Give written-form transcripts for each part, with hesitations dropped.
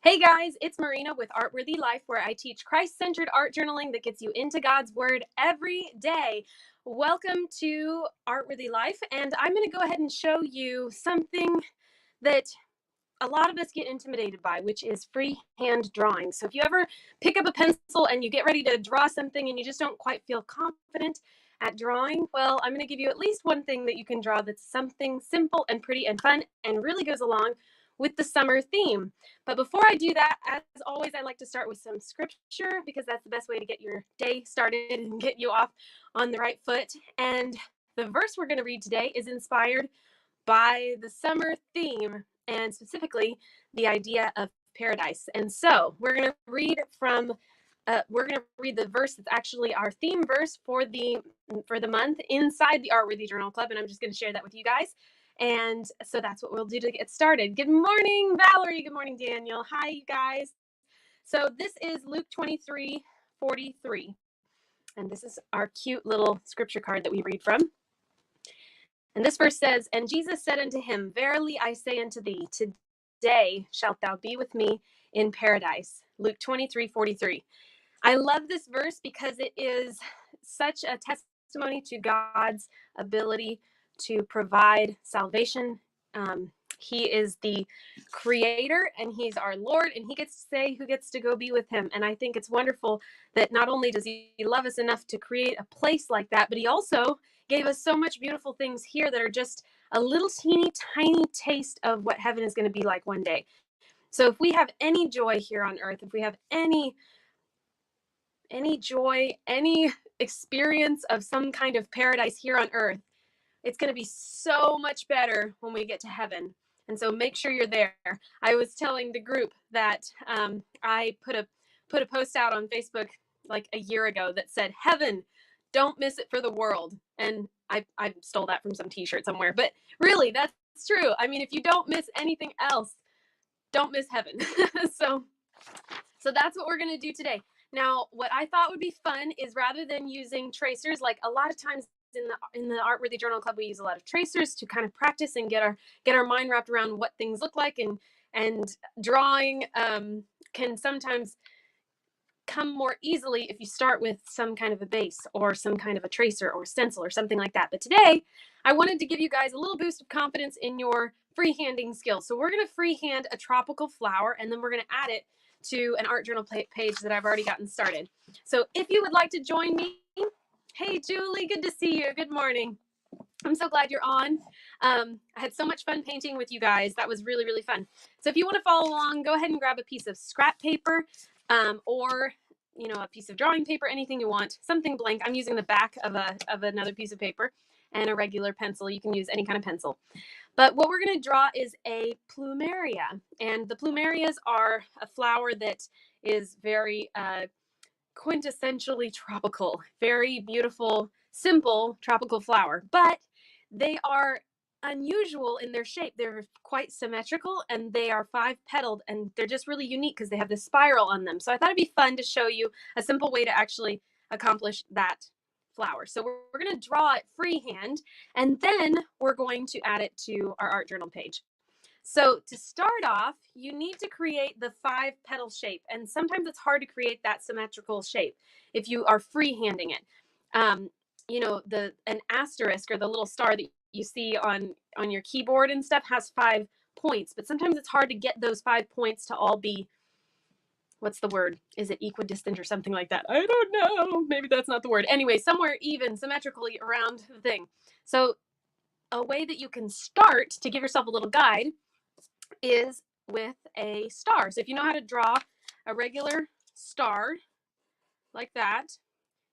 Hey guys, it's Marina with Artworthy Life, where I teach Christ-centered art journaling that gets you into God's Word every day. Welcome to Artworthy Life, and I'm going to go ahead and show you something that a lot of us get intimidated by, which is freehand drawing. So if you ever pick up a pencil and you get ready to draw something and you just don't quite feel confident at drawing, well, I'm going to give you at least one thing that you can draw that's something simple and pretty and fun and really goes along with the summer theme. But before I do that, as always, I like to start with some scripture because that's the best way to get your day started and get you off on the right foot. And the verse we're going to read today is inspired by the summer theme and specifically the idea of paradise. And so we're going to read the verse that's actually our theme verse for the month inside the Artworthy Journal Club, and I'm just going to share that with you guys. And so that's what we'll do to get started. Good morning, Valerie. Good morning, Daniel. Hi, you guys. So this is Luke 23:43, and this is our cute little scripture card that we read from. And this verse says, "And Jesus said unto him, Verily I say unto thee, today shalt thou be with me in paradise." Luke 23:43. I love this verse because it is such a testimony to God's ability to provide salvation. He is the creator and he's our Lord, and he gets to say who gets to go be with him. And I think it's wonderful that not only does he love us enough to create a place like that, but he also gave us so much beautiful things here that are just a little teeny tiny taste of what heaven is going to be like one day. So if we have any joy here on earth, if we have any joy, any experience of some kind of paradise here on earth, it's going to be so much better when we get to heaven. And so make sure you're there. I was telling the group that I put a post out on Facebook like a year ago that said, "Heaven, don't miss it for the world." And I stole that from some t-shirt somewhere, but really that's true. I mean, if you don't miss anything else, don't miss heaven. so that's what we're going to do today. Now, what I thought would be fun is, rather than using tracers, like a lot of times in the Artworthy Journal Club, we use a lot of tracers to kind of practice and get our mind wrapped around what things look like, and drawing can sometimes come more easily if you start with some kind of a base or some kind of a tracer or stencil or something like that. But today, I wanted to give you guys a little boost of confidence in your freehanding skills. So we're going to freehand a tropical flower, and then we're going to add it to an art journal page that I've already gotten started. So if you would like to join me, hey Julie, good to see you. Good morning. I'm so glad you're on. I had so much fun painting with you guys. That was really, really fun. So if you want to follow along, go ahead and grab a piece of scrap paper, or a piece of drawing paper, anything you want, something blank. I'm using the back of another piece of paper and a regular pencil. You can use any kind of pencil. But what we're going to draw is a plumeria. And the plumerias are a flower that is very quintessentially tropical, very beautiful, simple tropical flower. But they are unusual in their shape. They're quite symmetrical, and they are 5-petaled, and they're just really unique because they have this spiral on them. So I thought it'd be fun to show you a simple way to actually accomplish that flower. So we're going to draw it freehand, and then we're going to add it to our art journal page. So to start off, you need to create the 5-petal shape. And sometimes it's hard to create that symmetrical shape if you are freehanding it. An asterisk, or the little star that you see on your keyboard and stuff, has 5 points. But sometimes it's hard to get those 5 points to all be, what's the word? Is it equidistant or something like that? I don't know. Maybe that's not the word. Anyway, somewhere even symmetrically around the thing. So a way that you can start to give yourself a little guide is with a star. So if you know how to draw a regular star like that,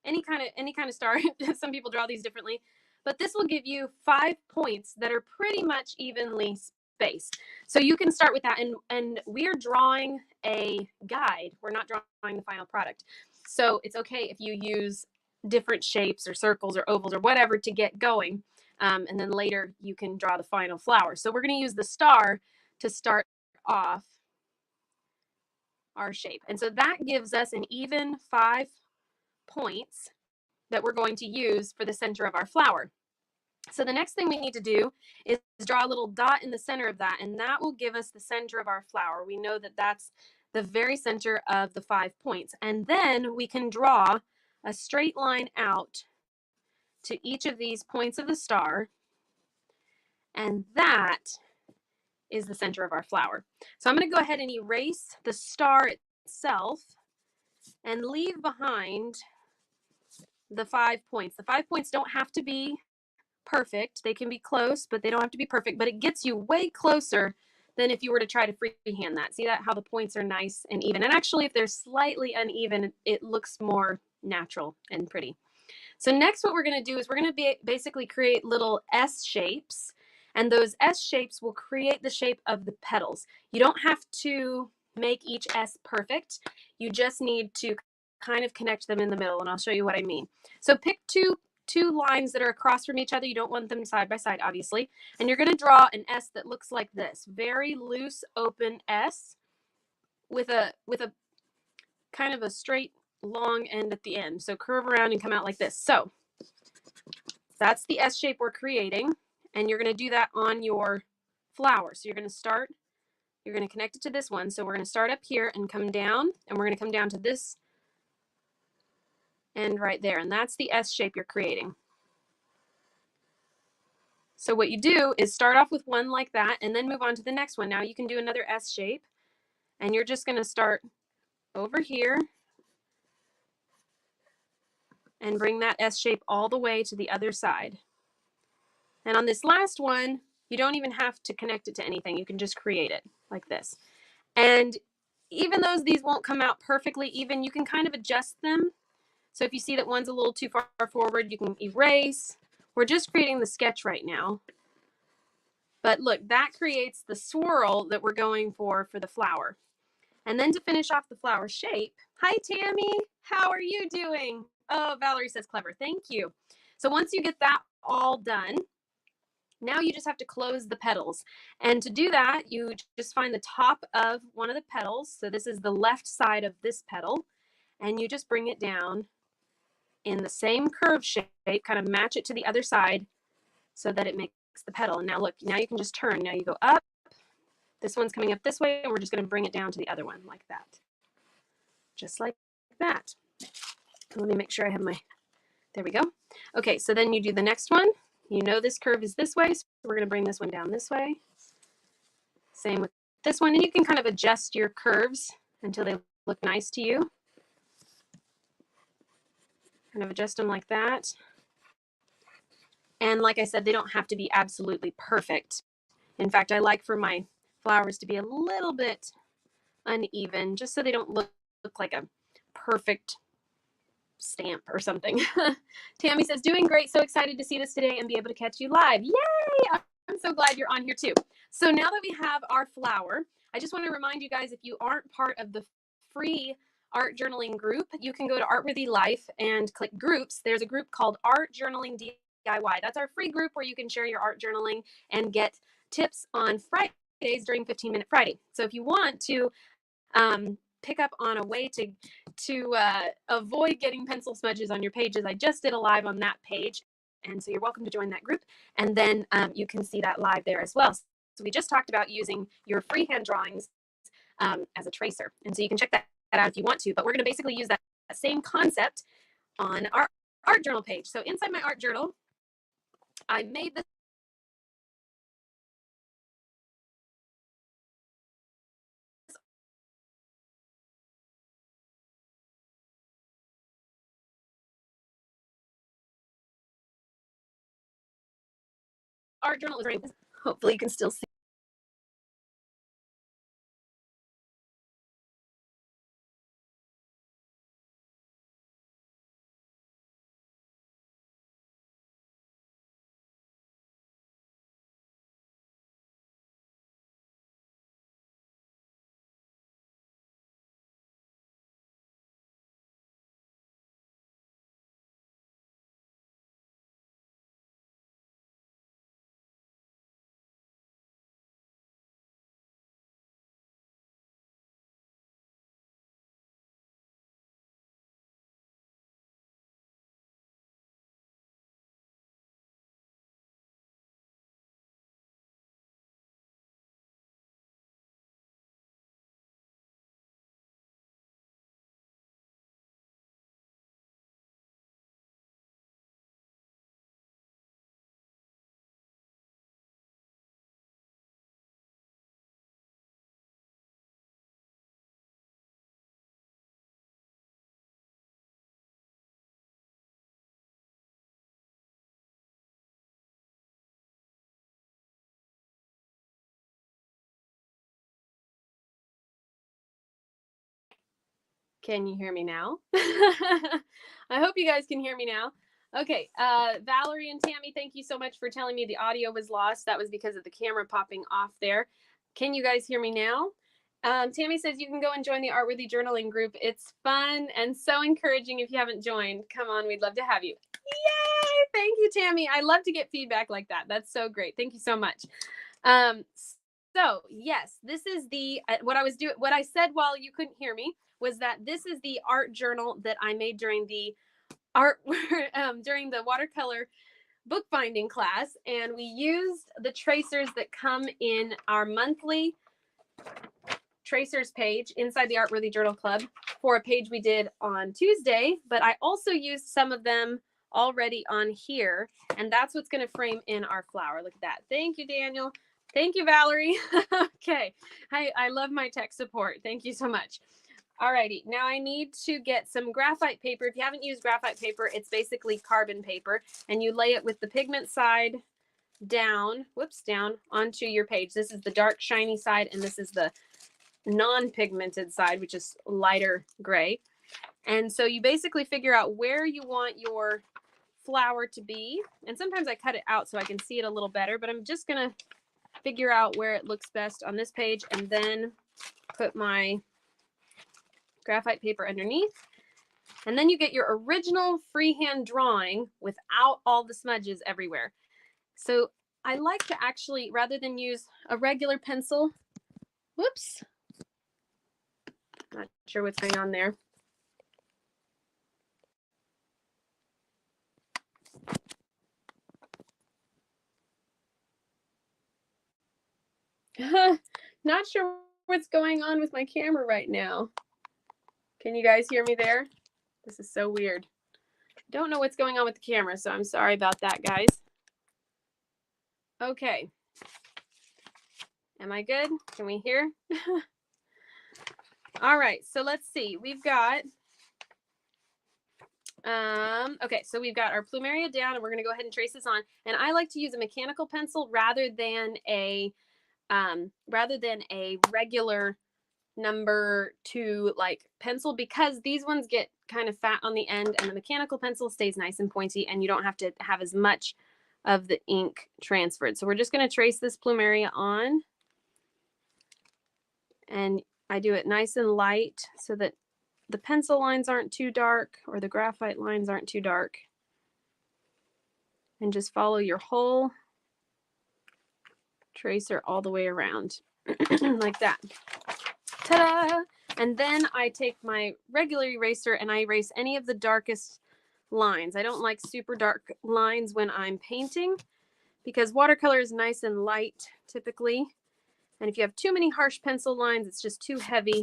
any kind of star, some people draw these differently, but this will give you 5 points that are pretty much evenly spaced. So you can start with that, and we're drawing a guide. We're not drawing the final product. So it's okay if you use different shapes or circles or ovals or whatever to get going. And then later you can draw the final flower. So we're going to use the star to start off our shape. And so that gives us an even 5 points that we're going to use for the center of our flower. So the next thing we need to do is draw a little dot in the center of that, and that will give us the center of our flower. We know that that's the very center of the 5 points. And then we can draw a straight line out to each of these points of the star. And that is the center of our flower. So I'm going to go ahead and erase the star itself and leave behind the 5 points. The 5 points don't have to be perfect. They can be close, but they don't have to be perfect. But it gets you way closer than if you were to try to freehand that. See that how the points are nice and even. And actually, if they're slightly uneven, it looks more natural and pretty. So next what we're going to do is we're going to basically create little S shapes. And those S shapes will create the shape of the petals. You don't have to make each S perfect. You just need to kind of connect them in the middle, and I'll show you what I mean. So pick two lines that are across from each other. You don't want them side by side, obviously. And you're going to draw an S that looks like this. Very loose, open S with a kind of a straight long end at the end. So curve around and come out like this. So that's the S shape we're creating. And you're going to do that on your flower. So you're going to connect it to this one. So we're going to start up here and come down, and we're going to come down to this end right there. And that's the S shape you're creating. So what you do is start off with one like that and then move on to the next one. Now you can do another S shape, and you're just going to start over here and bring that S shape all the way to the other side. And on this last one, you don't even have to connect it to anything. You can just create it like this. And even though these won't come out perfectly even, you can kind of adjust them. So if you see that one's a little too far forward, you can erase. We're just creating the sketch right now. But look, that creates the swirl that we're going for the flower. And then to finish off the flower shape, hi Tammy, how are you doing? Oh, Valerie says clever, thank you. So once you get that all done, now you just have to close the petals. And to do that, you just find the top of one of the petals. So this is the left side of this petal. And you just bring it down in the same curve shape, kind of match it to the other side so that it makes the petal. And now look, now you can just turn. Now you go up. This one's coming up this way, and we're just going to bring it down to the other one like that. Just like that. Let me make sure I have my, there we go. Okay, so then you do the next one. You know this curve is this way, so we're going to bring this one down this way. Same with this one, and you can kind of adjust your curves until they look nice to you. Kind of adjust them like that. And like I said, they don't have to be absolutely perfect. In fact, I like for my flowers to be a little bit uneven, just so they don't look like a perfect stamp or something. Tammy says, doing great. So excited to see this today and be able to catch you live. Yay! I'm so glad you're on here too. So now that we have our flower, I just want to remind you guys, if you aren't part of the free art journaling group, you can go to Artworthy Life and click groups. There's a group called Art Journaling DIY. That's our free group where you can share your art journaling and get tips on Fridays during 15-minute Friday. So if you want to pick up on a way to avoid getting pencil smudges on your pages, I just did a live on that page, and so you're welcome to join that group, and then you can see that live there as well. So we just talked about using your freehand drawings as a tracer, and so you can check that out if you want to, but we're going to basically use that same concept on our art journal page. So inside my art journal, I made this art journal. Hopefully you can still see Can you hear me now? I hope you guys can hear me now. Okay, Valerie and Tammy, thank you so much for telling me the audio was lost. That was because of the camera popping off there. Can you guys hear me now? Tammy says you can go and join the Artworthy Journaling group. It's fun and so encouraging if you haven't joined. Come on, we'd love to have you. Yay! Thank you, Tammy. I love to get feedback like that. That's so great. Thank you so much. So yes, this is the what I said while you couldn't hear me was that this is the art journal that I made during the during the watercolor bookbinding class, and we used the tracers that come in our monthly tracers page inside the Artworthy Journal Club for a page we did on Tuesday, but I also used some of them already on here, and that's what's going to frame in our flower. Look at that. Thank you, Daniel. Thank you, Valerie. Okay. I love my tech support. Thank you so much. All righty. Now I need to get some graphite paper. If you haven't used graphite paper, it's basically carbon paper, and you lay it with the pigment side down, down onto your page. This is the dark, shiny side, and this is the non-pigmented side, which is lighter gray. And so you basically figure out where you want your flower to be. And sometimes I cut it out so I can see it a little better, but I'm just going to figure out where it looks best on this page and then put my graphite paper underneath. And then you get your original freehand drawing without all the smudges everywhere. So I like to actually, rather than use a regular pencil, whoops, not sure what's going on there. Not sure what's going on with my camera right now. Can you guys hear me there? This is so weird. Don't know what's going on with the camera, so I'm sorry about that, guys. Okay. Am I good? Can we hear? All right, so let's see. We've got okay, so we've got our plumeria down, and we're going to go ahead and trace this on. And I like to use a mechanical pencil rather than a regular number 2 like pencil, because these ones get kind of fat on the end, and the mechanical pencil stays nice and pointy, and you don't have to have as much of the ink transferred. So we're just going to trace this plumeria on, and I do it nice and light so that the pencil lines aren't too dark or the graphite lines aren't too dark, and just follow your whole tracer all the way around like that. Ta-da! And then I take my regular eraser and I erase any of the darkest lines. I don't like super dark lines when I'm painting because watercolor is nice and light typically. And if you have too many harsh pencil lines, it's just too heavy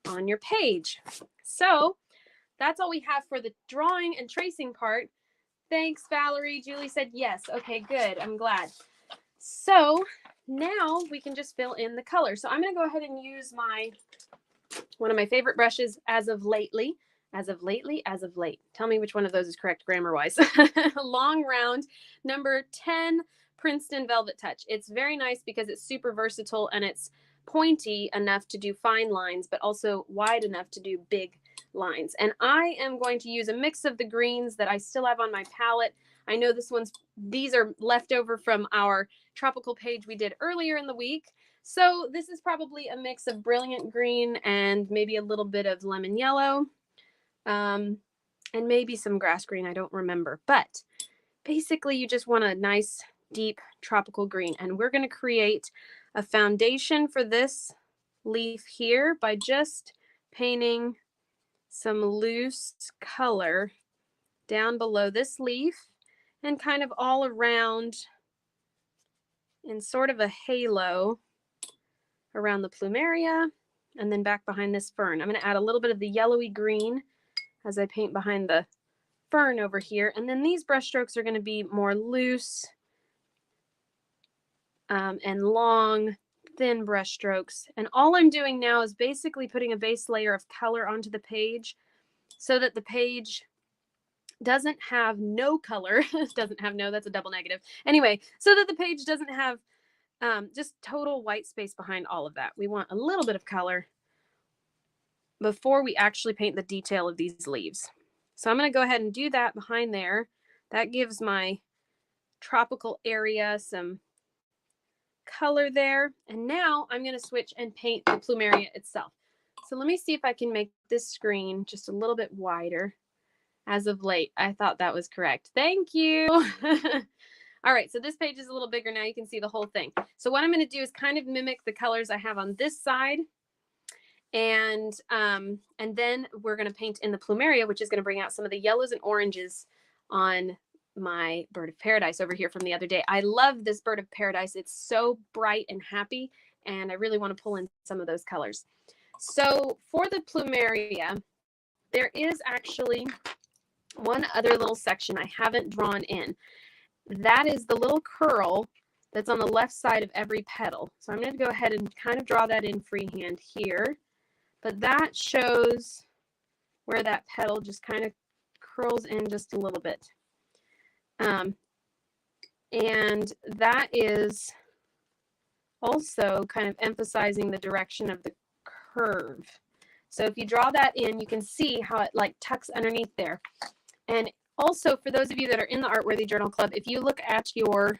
on your page. So that's all we have for the drawing and tracing part. Thanks, Valerie. Julie said yes. Okay, good. I'm glad. So now we can just fill in the color. So I'm going to go ahead and use one of my favorite brushes as of late. Tell me which one of those is correct grammar-wise. Long round, number 10, Princeton Velvet Touch. It's very nice because it's super versatile and it's pointy enough to do fine lines, but also wide enough to do big lines. And I am going to use a mix of the greens that I still have on my palette. I know these are left over from our tropical page we did earlier in the week. So this is probably a mix of brilliant green and maybe a little bit of lemon yellow, and maybe some grass green. I don't remember. But basically, you just want a nice, deep tropical green. And we're going to create a foundation for this leaf here by just painting some loose color down below this leaf and kind of all around in sort of a halo around the plumeria and then back behind this fern. I'm going to add a little bit of the yellowy green as I paint behind the fern over here. And then these brush strokes are going to be more loose and long, thin brush strokes. And all I'm doing now is basically putting a base layer of color onto the page so that the page doesn't have no color. Doesn't have no, that's a double negative. Anyway, so that the page doesn't have just total white space behind all of that. We want a little bit of color before we actually paint the detail of these leaves. So I'm going to go ahead and do that behind there. That gives my tropical area some color there. And now I'm going to switch and paint the plumeria itself. So let me see if I can make this screen just a little bit wider. As of late, I thought that was correct. Thank you. All right, so this page is a little bigger now. You can see the whole thing. So what I'm going to do is kind of mimic the colors I have on this side. And then we're going to paint in the plumeria, which is going to bring out some of the yellows and oranges on my bird of paradise over here from the other day. I love this bird of paradise. It's so bright and happy, and I really want to pull in some of those colors. So for the plumeria, there is actually one other little section I haven't drawn in. That is the little curl that's on the left side of every petal. So I'm going to go ahead and kind of draw that in freehand here. But that shows where that petal just kind of curls in just a little bit. And that is also kind of emphasizing the direction of the curve. So if you draw that in, you can see how it like tucks underneath there. And also for those of you that are in the Artworthy Journal Club, if you look at your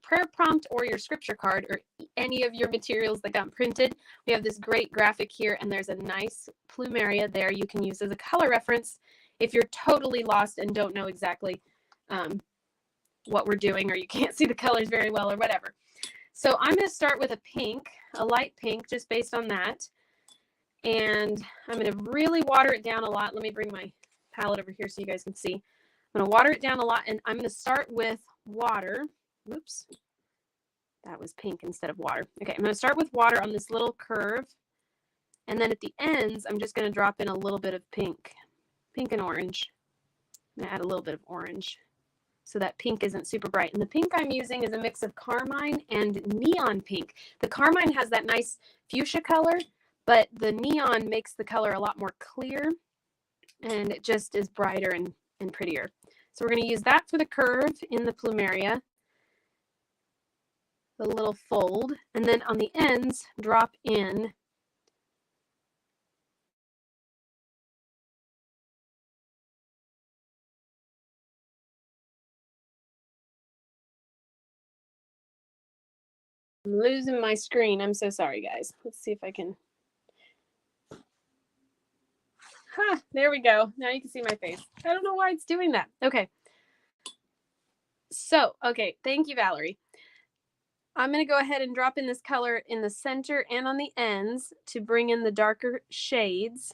prayer prompt or your scripture card or any of your materials that got printed, we have this great graphic here, and there's a nice plumeria there you can use as a color reference if you're totally lost and don't know exactly what we're doing, or you can't see the colors very well or whatever. So I'm going to start with a pink, a light pink, just based on that. And I'm going to really water it down a lot. Let me bring my palette over here so you guys can see. I'm going to water it down a lot, and I'm going to start with water. Whoops, that was pink instead of water. Okay, I'm going to start with water on this little curve. And then at the ends, I'm just going to drop in a little bit of pink and orange. I'm going to add a little bit of orange so that pink isn't super bright. And the pink I'm using is a mix of carmine and neon pink. The carmine has that nice fuchsia color, but the neon makes the color a lot more clear, and it just is brighter and prettier. So we're going to use that for the curve in the plumeria, the little fold, and then on the ends, drop in I'm losing my screen. I'm so sorry, guys. Let's see if I can. There we go. Now you can see my face. I don't know why it's doing that. Okay. So, okay. Thank you, Valerie. I'm going to go ahead and drop in this color in the center and on the ends to bring in the darker shades.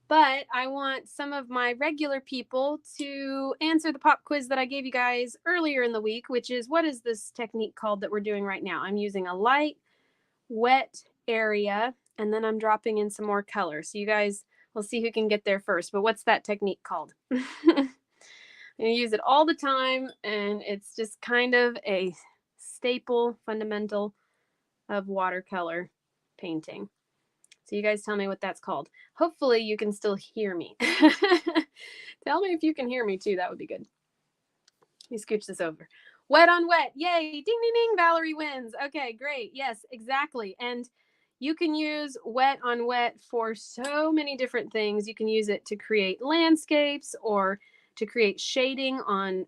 But I want some of my regular people to answer the pop quiz that I gave you guys earlier in the week, which is, what is this technique called that we're doing right now? I'm using a light, wet area, and then I'm dropping in some more color. So you guys will see who can get there first. But what's that technique called? I use it all the time, and it's just kind of a staple, fundamental of watercolor painting. So you guys tell me what that's called. Hopefully you can still hear me. Tell me if you can hear me too. That would be good. Let me scooch this over. Wet on wet. Yay. Ding, ding, ding. Valerie wins. Okay, great. Yes, exactly. And you can use wet on wet for so many different things. You can use it to create landscapes or to create shading on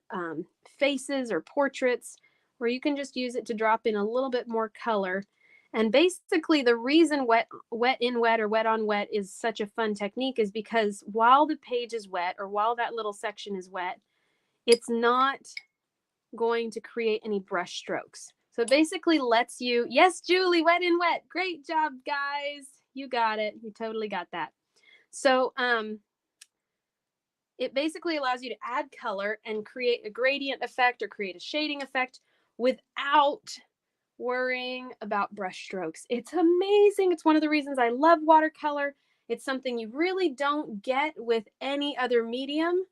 faces or portraits, or you can just use it to drop in a little bit more color. And basically the reason wet in wet or wet on wet is such a fun technique is because while the page is wet, or while that little section is wet, it's not going to create any brush strokes. So it basically lets you, yes, Julie, wet in wet. Great job, guys. You got it. You totally got that. So it basically allows you to add color and create a gradient effect or create a shading effect without worrying about brush strokes. It's amazing. It's one of the reasons I love watercolor. It's something you really don't get with any other medium.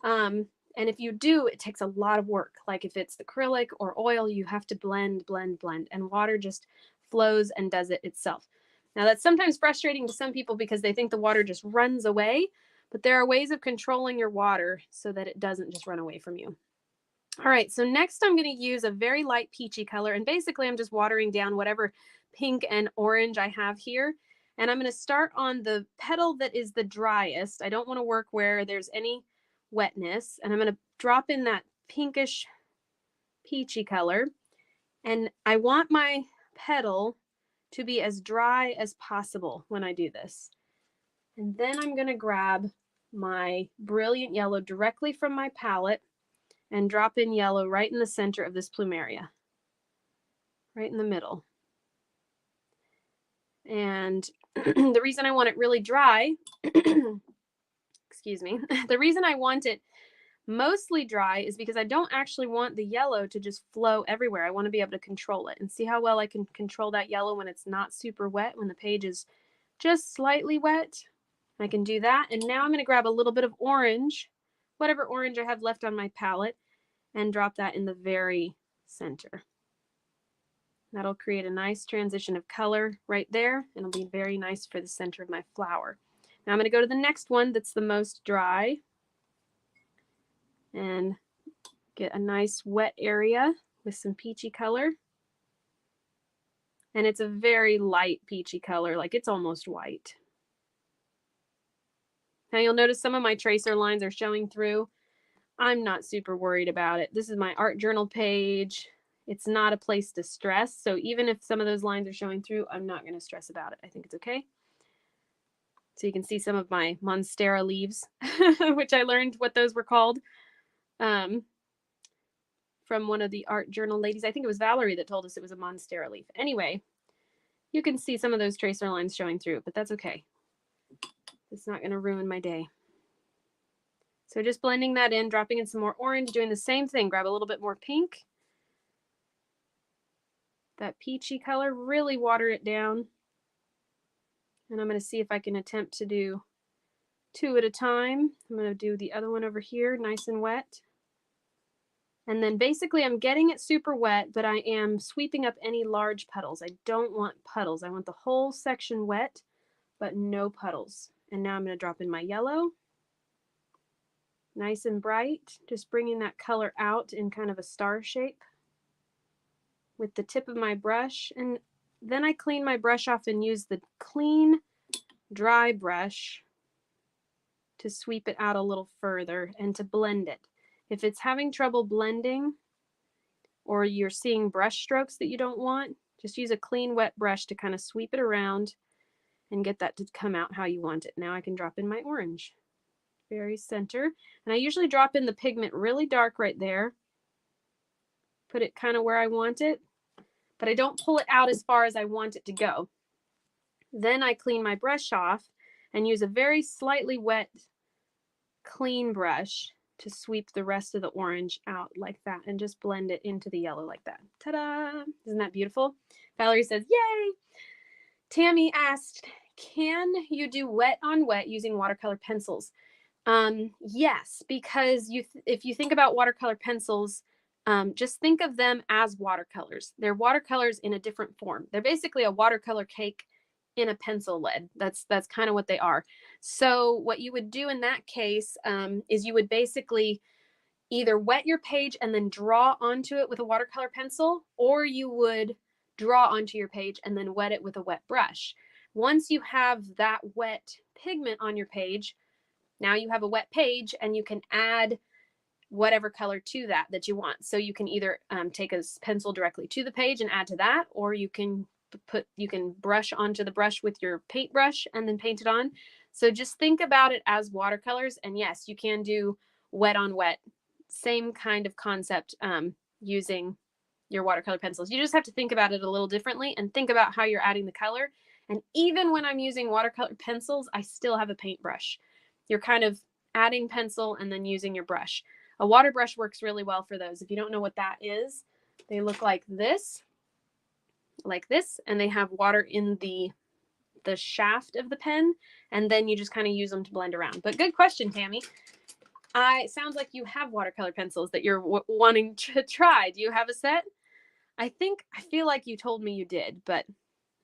And if you do, it takes a lot of work. Like if it's acrylic or oil, you have to blend, blend, blend, and water just flows and does it itself. Now that's sometimes frustrating to some people because they think the water just runs away, but there are ways of controlling your water so that it doesn't just run away from you. All right, so next I'm going to use a very light peachy color, and basically I'm just watering down whatever pink and orange I have here. And I'm going to start on the petal that is the driest. I don't want to work where there's any wetness. And I'm going to drop in that pinkish peachy color. And I want my petal to be as dry as possible when I do this. And then I'm going to grab my Brilliant Yellow directly from my palette and drop in yellow right in the center of this plumeria, right in the middle. And the reason I want it really dry, excuse me, the reason I want it mostly dry is because I don't actually want the yellow to just flow everywhere. I want to be able to control it, and see how well I can control that yellow when it's not super wet, when the page is just slightly wet. I can do that. And now I'm going to grab a little bit of orange, whatever orange I have left on my palette, and drop that in the very center. That'll create a nice transition of color right there, and it'll be very nice for the center of my flower. Now I'm going to go to the next one that's the most dry and get a nice wet area with some peachy color. And it's a very light peachy color, like it's almost white. Now you'll notice some of my tracer lines are showing through. I'm not super worried about it. This is my art journal page. It's not a place to stress. So even if some of those lines are showing through, I'm not going to stress about it. I think it's okay. So you can see some of my Monstera leaves, which I learned what those were called from one of the art journal ladies. I think it was Valerie that told us it was a Monstera leaf. Anyway, you can see some of those tracer lines showing through, but that's okay. It's not going to ruin my day. So just blending that in, dropping in some more orange, doing the same thing. Grab a little bit more pink. That peachy color, really water it down. And I'm going to see if I can attempt to do 2 at a time. I'm going to do the other one over here, nice and wet. And then basically I'm getting it super wet, but I am sweeping up any large puddles. I don't want puddles. I want the whole section wet, but no puddles. And now I'm going to drop in my yellow. Nice and bright, just bringing that color out in kind of a star shape with the tip of my brush. And then I clean my brush off and use the clean, dry brush to sweep it out a little further and to blend it. If it's having trouble blending or you're seeing brush strokes that you don't want, just use a clean, wet brush to kind of sweep it around and get that to come out how you want it. Now I can drop in my orange. Very center. And I usually drop in the pigment really dark right there. Put it kind of where I want it, but I don't pull it out as far as I want it to go. Then I clean my brush off and use a very slightly wet, clean brush to sweep the rest of the orange out like that and just blend it into the yellow like that. Ta-da! Isn't that beautiful? Valerie says, yay! Tammy asked, can you do wet on wet using watercolor pencils? Yes, because if you think about watercolor pencils, just think of them as watercolors. They're watercolors in a different form. They're basically a watercolor cake in a pencil lead. That's kind of what they are. So what you would do in that case is you would basically either wet your page and then draw onto it with a watercolor pencil, or you would draw onto your page and then wet it with a wet brush. Once you have that wet pigment on your page, now you have a wet page and you can add whatever color to that you want. So you can either take a pencil directly to the page and add to that, or you can brush onto the brush with your paintbrush and then paint it on. So just think about it as watercolors. And yes, you can do wet on wet, same kind of concept using your watercolor pencils. You just have to think about it a little differently and think about how you're adding the color. And even when I'm using watercolor pencils, I still have a paintbrush. You're kind of adding pencil and then using your brush. A water brush works really well for those. If you don't know what that is, they look like this, and they have water in the shaft of the pen, and then you just kind of use them to blend around. But good question, Tammy. It sounds like you have watercolor pencils that you're wanting to try. Do you have a set? I feel like you told me you did, but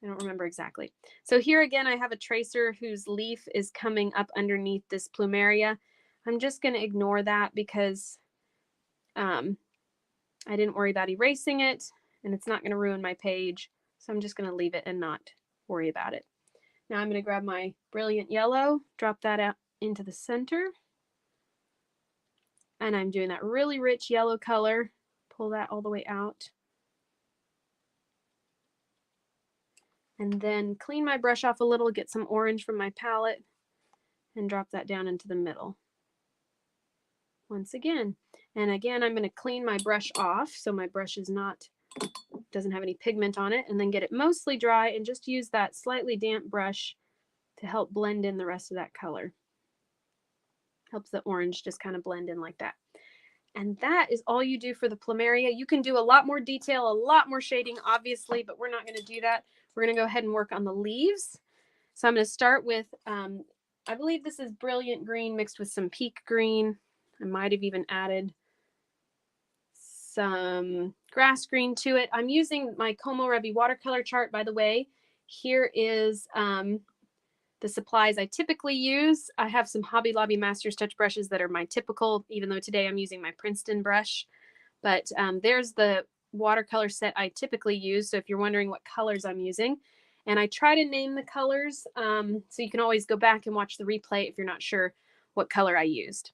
I don't remember exactly. So here again, I have a tracer whose leaf is coming up underneath this plumeria. I'm just going to ignore that because I didn't worry about erasing it, and it's not going to ruin my page. So I'm just going to leave it and not worry about it. Now I'm going to grab my Brilliant Yellow, drop that out into the center. And I'm doing that really rich yellow color. Pull that all the way out. And then clean my brush off a little, get some orange from my palette, and drop that down into the middle. Once again. And again, I'm going to clean my brush off so my brush is not, doesn't have any pigment on it, and then get it mostly dry and just use that slightly damp brush to help blend in the rest of that color. Helps the orange just kind of blend in like that. And that is all you do for the plumeria. You can do a lot more detail, a lot more shading, obviously, but we're not going to do that. We're going to go ahead and work on the leaves. So I'm going to start with, I believe this is Brilliant Green mixed with some Peak Green. I might have even added some grass green to it. I'm using my Como Revi watercolor chart, by the way. Here is the supplies I typically use. I have some Hobby Lobby Masters Touch brushes that are my typical, even though today I'm using my Princeton brush. But there's the watercolor set I typically use. So if you're wondering what colors I'm using, and I try to name the colors, so you can always go back and watch the replay if you're not sure what color I used.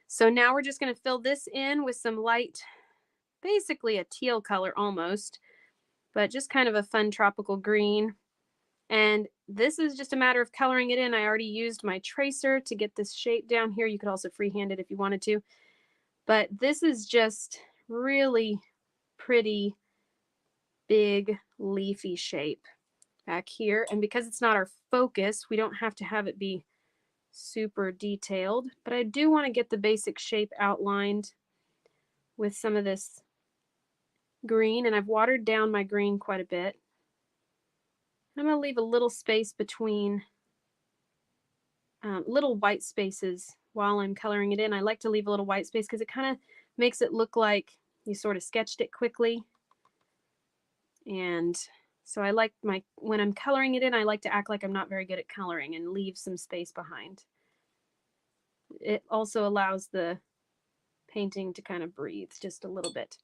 So now we're just going to fill this in with some light, basically a teal color almost, but just kind of a fun tropical green. And this is just a matter of coloring it in. I already used my tracer to get this shape down here. You could also freehand it if you wanted to. But this is just really pretty big leafy shape back here. And because it's not our focus, we don't have to have it be super detailed. But I do want to get the basic shape outlined with some of this green. And I've watered down my green quite a bit. I'm going to leave a little space between little white spaces while I'm coloring it in. I like to leave a little white space because it kind of makes it look like you sort of sketched it quickly. And so I like when I'm coloring it in, I like to act like I'm not very good at coloring and leave some space behind. It also allows the painting to kind of breathe just a little bit.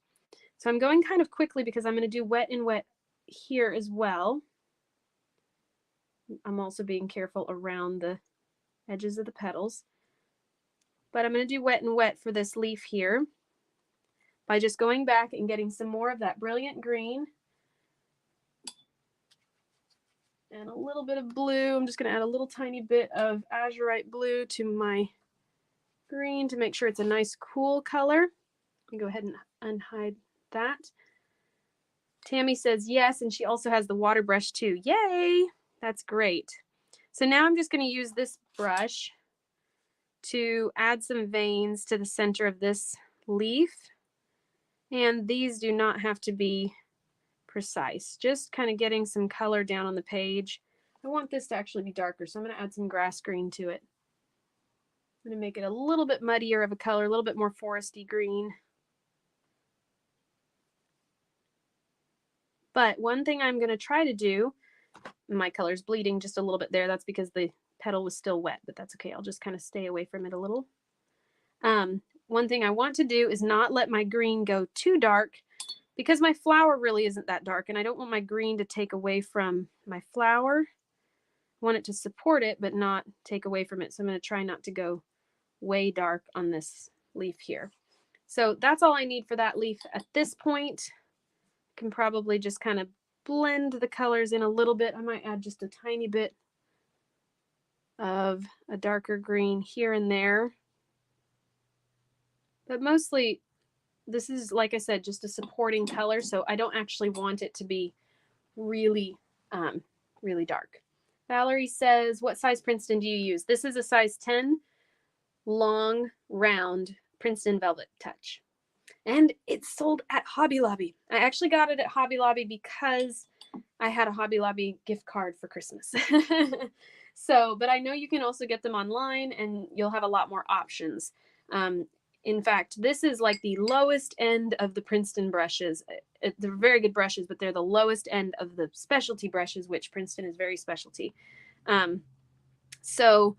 So I'm going kind of quickly because I'm going to do wet and wet here as well. I'm also being careful around the edges of the petals. But I'm going to do wet and wet for this leaf here by just going back and getting some more of that Brilliant Green and a little bit of blue. I'm just going to add a little tiny bit of azurite blue to my green to make sure it's a nice cool color. Let me go ahead and unhide that. Tammy says yes, and she also has the water brush too. Yay! That's great. So now I'm just going to use this brush to add some veins to the center of this leaf. And these do not have to be precise, just kind of getting some color down on the page. I want this to actually be darker, so I'm going to add some grass green to it. I'm going to make it a little bit muddier of a color, a little bit more foresty green. But one thing I'm going to try to do, my color's bleeding just a little bit there. That's because the petal was still wet, but that's okay. I'll just kind of stay away from it a little. One thing I want to do is not let my green go too dark because my flower really isn't that dark and I don't want my green to take away from my flower. I want it to support it, but not take away from it. So I'm going to try not to go way dark on this leaf here. So that's all I need for that leaf at this point. I can probably just kind of blend the colors in a little bit. I might add just a tiny bit of a darker green here and there. But mostly this is, like I said, just a supporting color. So I don't actually want it to be really, really dark. Valerie says, what size Princeton do you use? This is a size 10 long, round Princeton Velvet Touch. And it's sold at Hobby Lobby. I actually got it at Hobby Lobby because I had a Hobby Lobby gift card for Christmas. So, but I know you can also get them online and you'll have a lot more options. In fact, this is like the lowest end of the Princeton brushes. They're very good brushes, but they're the lowest end of the specialty brushes, which Princeton is very specialty. So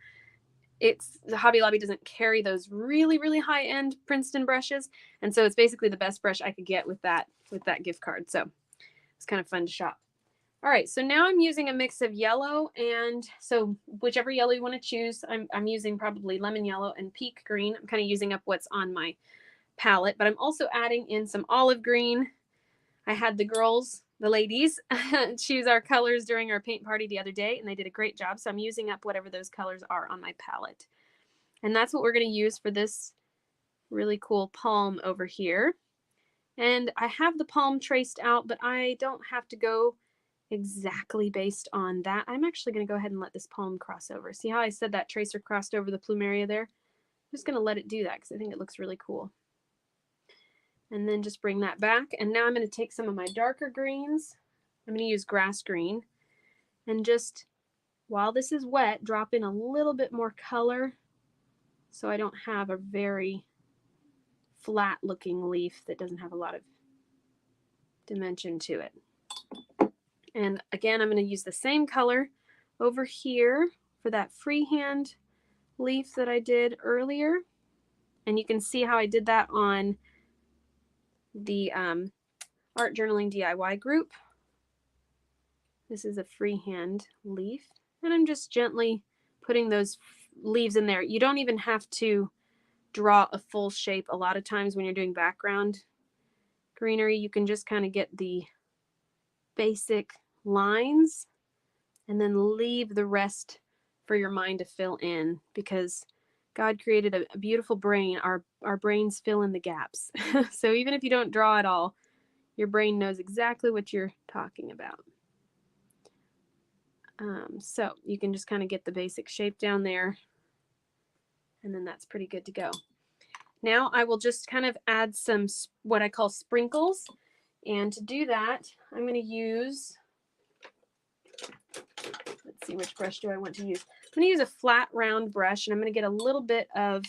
it's the Hobby Lobby doesn't carry those really, really high end Princeton brushes. And so it's basically the best brush I could get with that gift card. So it's kind of fun to shop. All right, so now I'm using a mix of yellow and so whichever yellow you want to choose. I'm using probably lemon yellow and peak green. I'm kind of using up what's on my palette, but I'm also adding in some olive green. I had the girls, the ladies, choose our colors during our paint party the other day, and they did a great job. So I'm using up whatever those colors are on my palette. And that's what we're going to use for this really cool palm over here. And I have the palm traced out, but I don't have to go exactly based on that. I'm actually going to go ahead and let this palm cross over. See how I said that tracer crossed over the plumeria there? I'm just going to let it do that because I think it looks really cool. And then just bring that back. And now I'm going to take some of my darker greens. I'm going to use grass green. And just, while this is wet, drop in a little bit more color so I don't have a very flat looking leaf that doesn't have a lot of dimension to it. And again, I'm going to use the same color over here for that freehand leaf that I did earlier. And you can see how I did that on the Art Journaling DIY group. This is a freehand leaf. And I'm just gently putting those leaves in there. You don't even have to draw a full shape. A lot of times when you're doing background greenery, you can just kind of get the basic lines and then leave the rest for your mind to fill in, because God created a beautiful brain. Our brains fill in the gaps. So even if you don't draw at all, your brain knows exactly what you're talking about. So you can just kind of get the basic shape down there, and then that's pretty good to go. Now I will just kind of add some what I call sprinkles. And to do that, I'm going to use, let's see, which brush do I want to use? I'm going to use a flat round brush, and I'm going to get a little bit of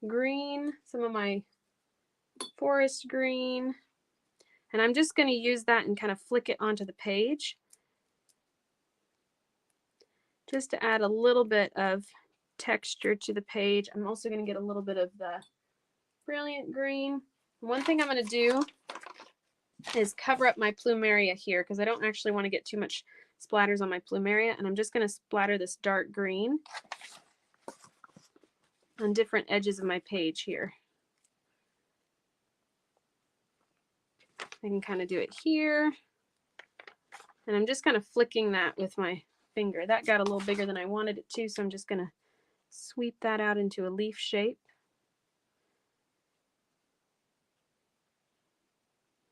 green, some of my forest green, and I'm just going to use that and kind of flick it onto the page just to add a little bit of texture to the page. I'm also going to get a little bit of the brilliant green. One thing I'm going to do is cover up my plumeria here because I don't actually want to get too much splatters on my plumeria, and I'm just going to splatter this dark green on different edges of my page here. I can kind of do it here, and I'm just kind of flicking that with my finger. That got a little bigger than I wanted it to, so I'm just going to sweep that out into a leaf shape.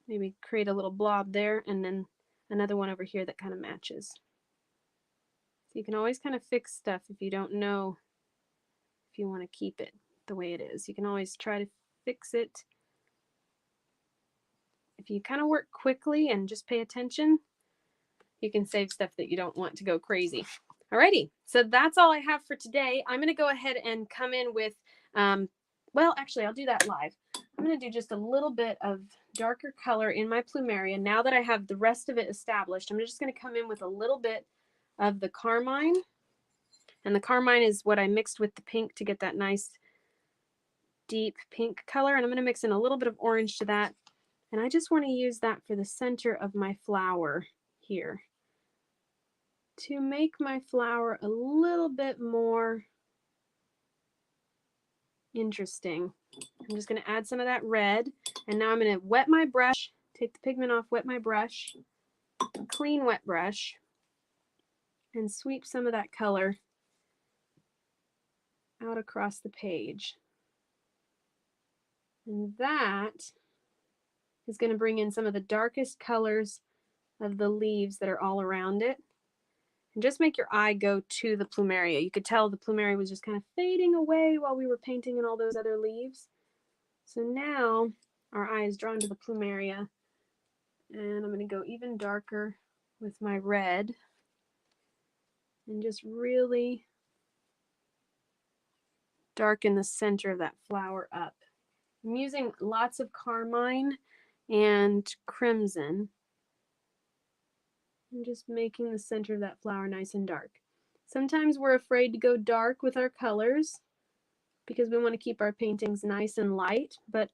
Maybe create a little blob there, and then another one over here that kind of matches. So you can always kind of fix stuff if you don't know if you want to keep it the way it is. You can always try to fix it. If you kind of work quickly and just pay attention, you can save stuff that you don't want to go crazy. Alrighty, so that's all I have for today. I'm going to go ahead and come in with, well, actually, I'll do that live. I'm going to do just a little bit of darker color in my plumeria. Now that I have the rest of it established, I'm just going to come in with a little bit of the carmine. And the carmine is what I mixed with the pink to get that nice deep pink color. And I'm going to mix in a little bit of orange to that. And I just want to use that for the center of my flower here to make my flower a little bit more interesting. I'm just going to add some of that red, and now I'm going to wet my brush, take the pigment off, wet my brush, clean wet brush, and sweep some of that color out across the page. And that is going to bring in some of the darkest colors of the leaves that are all around it. And just make your eye go to the plumeria. You could tell the plumeria was just kind of fading away while we were painting in all those other leaves. So now our eye is drawn to the plumeria, and I'm going to go even darker with my red and just really darken the center of that flower up. I'm using lots of carmine and crimson. I'm just making the center of that flower nice and dark. Sometimes we're afraid to go dark with our colors because we want to keep our paintings nice and light, but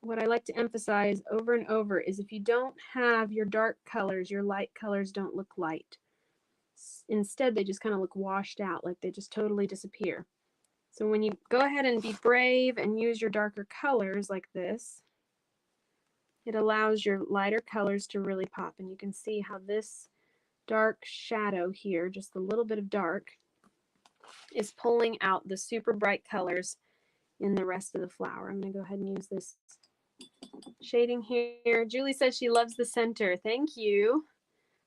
what I like to emphasize over and over is if you don't have your dark colors, your light colors don't look light. Instead, they just kind of look washed out, like they just totally disappear. So when you go ahead and be brave and use your darker colors like this, it allows your lighter colors to really pop. And you can see how this dark shadow here, just a little bit of dark, is pulling out the super bright colors in the rest of the flower. I'm going to go ahead and use this shading here. Julie says she loves the center. Thank you.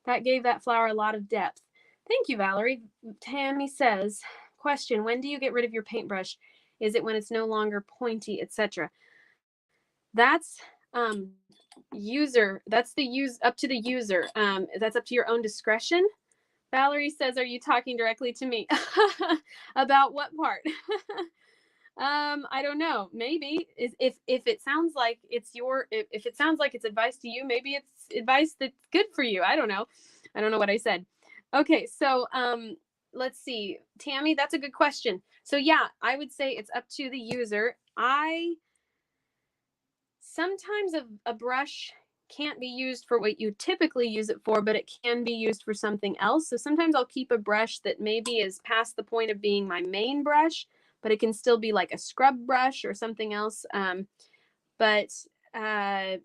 That gave that flower a lot of depth. Thank you, Valerie. Tammy says, question, when do you get rid of your paintbrush? Is it when it's no longer pointy, etc.? That's up to the user. That's up to your own discretion. Valerie says, are you talking directly to me? About what part? I don't know. Maybe if it sounds like it's if it sounds like it's advice to you, maybe it's advice that's good for you. I don't know. I don't know what I said. Okay, so let's see. Tammy, that's a good question. So yeah, I would say it's up to the user. Sometimes a brush can't be used for what you typically use it for, but it can be used for something else. So sometimes I'll keep a brush that maybe is past the point of being my main brush, but it can still be like a scrub brush or something else. But I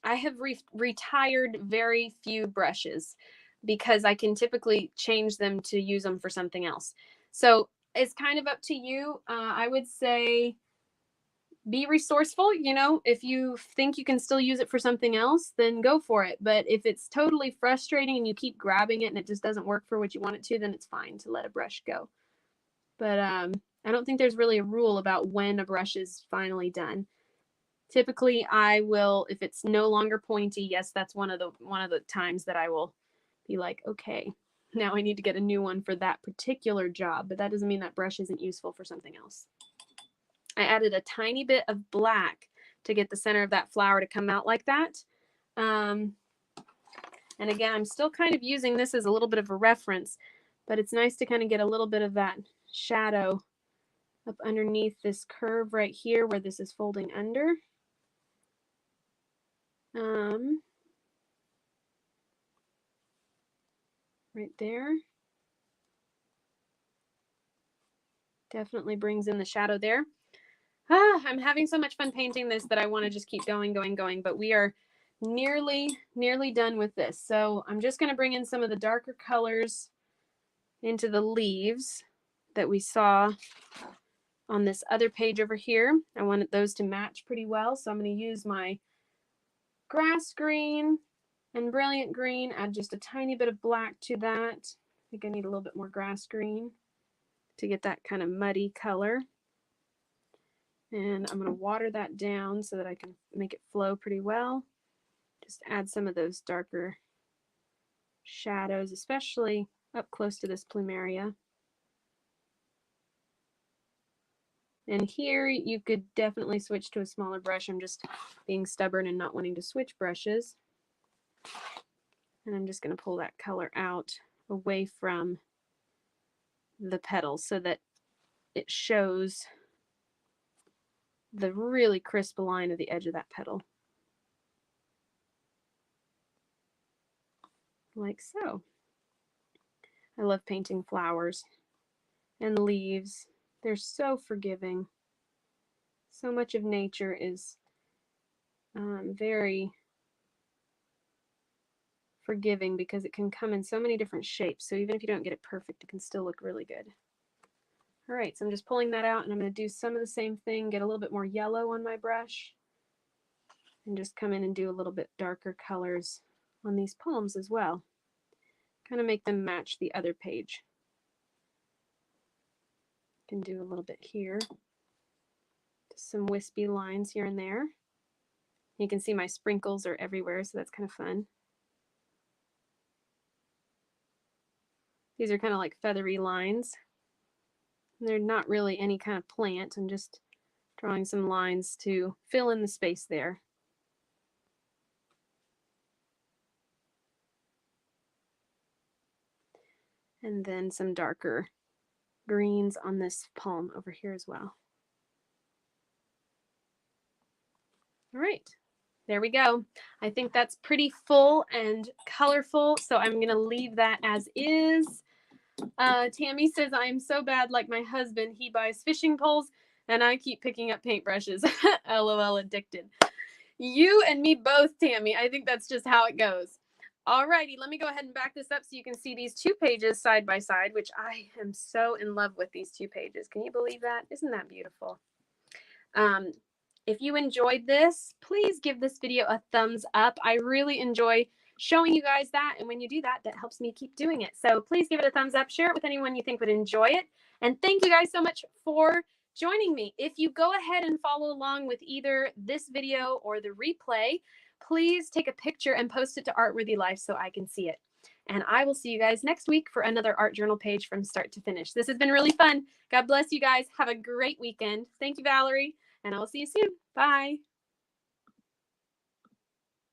have retired very few brushes because I can typically change them to use them for something else. So it's kind of up to you. I would say be resourceful. You know, if you think you can still use it for something else, then go for it. But if it's totally frustrating and you keep grabbing it and it just doesn't work for what you want it to, then it's fine to let a brush go. But I don't think there's really a rule about when a brush is finally done. Typically, I will, if it's no longer pointy, yes, that's one of the times that I will be like, okay, now I need to get a new one for that particular job. But that doesn't mean that brush isn't useful for something else. I added a tiny bit of black to get the center of that flower to come out like that. And again, I'm still kind of using this as a little bit of a reference, but it's nice to kind of get a little bit of that shadow up underneath this curve right here where this is folding under. Right there. Definitely brings in the shadow there. I'm having so much fun painting this that I want to just keep going, but we are nearly done with this. So I'm just going to bring in some of the darker colors into the leaves that we saw on this other page over here. I wanted those to match pretty well. So I'm going to use my grass green and brilliant green, add just a tiny bit of black to that. I think I need a little bit more grass green to get that kind of muddy color. And I'm going to water that down so that I can make it flow pretty well. Just add some of those darker shadows, especially up close to this plumeria. And here you could definitely switch to a smaller brush. I'm just being stubborn and not wanting to switch brushes. And I'm just going to pull that color out away from the petals so that it shows the really crisp line of the edge of that petal. Like so. I love painting flowers and leaves. They're so forgiving. So much of nature is very forgiving because it can come in so many different shapes. So even if you don't get it perfect, it can still look really good. All right, so I'm just pulling that out and I'm going to do some of the same thing, get a little bit more yellow on my brush, and just come in and do a little bit darker colors on these palms as well. Kind of make them match the other page. Can do a little bit here. Just some wispy lines here and there. You can see my sprinkles are everywhere, so that's kind of fun. These are kind of like feathery lines. They're not really any kind of plant. I'm just drawing some lines to fill in the space there. And then some darker greens on this palm over here as well. All right. There we go. I think that's pretty full and colorful, so I'm going to leave that as is. Tammy says, I'm so bad like my husband. He buys fishing poles, and I keep picking up paintbrushes. LOL, addicted. You and me both, Tammy. I think that's just how it goes. Alrighty, let me go ahead and back this up so you can see these 2 pages side by side, which I am so in love with these 2 pages. Can you believe that? Isn't that beautiful? If you enjoyed this, please give this video a thumbs up. I really enjoy showing you guys that. And when you do that, that helps me keep doing it. So please give it a thumbs up, share it with anyone you think would enjoy it. And thank you guys so much for joining me. If you go ahead and follow along with either this video or the replay, please take a picture and post it to Artworthy Life so I can see it. And I will see you guys next week for another art journal page from start to finish. This has been really fun. God bless you guys. Have a great weekend. Thank you, Valerie. And I will see you soon. Bye.